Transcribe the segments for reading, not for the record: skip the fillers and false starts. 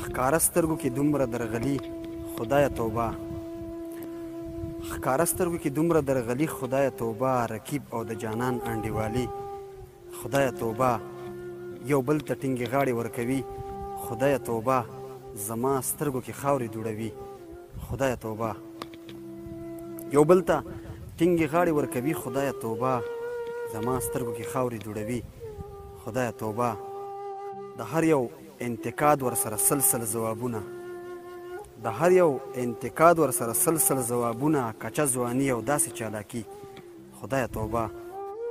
ښکاره سترګو کې دومره درغلي خدایه توبه، ښکاره سترګو کې دومره درغلي خدایه توبه، رقیب او د جانان انډیوالي خدایه توبه، یو بل ته ټینګې غاړې ورکوي خدایه توبه، زما سترګو کې خاورې دوړوي خدایه توبه، یو بل ته ټینګې غاړې ورکوي خدایه توبه، زما سترګو کې خاورې دوړوي خدایه توبه، د هر یو انتقاد ورسره سلسل ځوابونه، د هر یو انتقاد ورسره سلسل ځوابونه، کچه ځواني او داسې چالاکي خدایه توبه،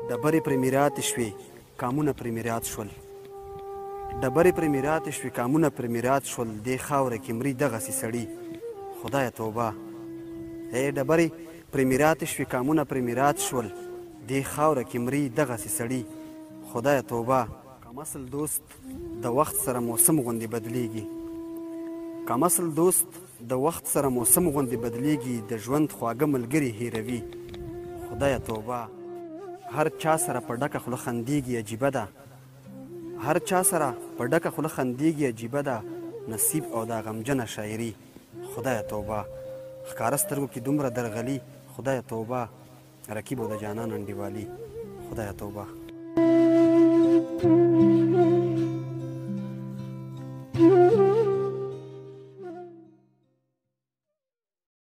ډبرې پرې میراتې شوې کامونه پرې میرات شول، ډبرې پرې میراتې شوې کامونه پرې میرات شول، دې خاوره کې مري دغسې سړي خدایه توبه، ډبرې پرې میراتې شوې کامونه پرې میرات شول، دې خاوره کې مري دغسې سړي خدایه توبه، کم اصل دوست د وخت سره موسم غوندې بدلیږي، کم اصل دوست د وخت سره موسم غوندې بدلیږي، د ژوند خواږه ملګري هیروي خدایه توبه، هر چا سره په ډکه خوله خندیږي عجیبه ده، هر چا سره په ډکه خوله خندیږي عجیبه ده، نصیب او دا غمجنه شاعري خدایه توبه، ښکاره سترګو کې دومره درغلي خدایه توبه، رقیب او د جانان انډیوالي خدایه توبه.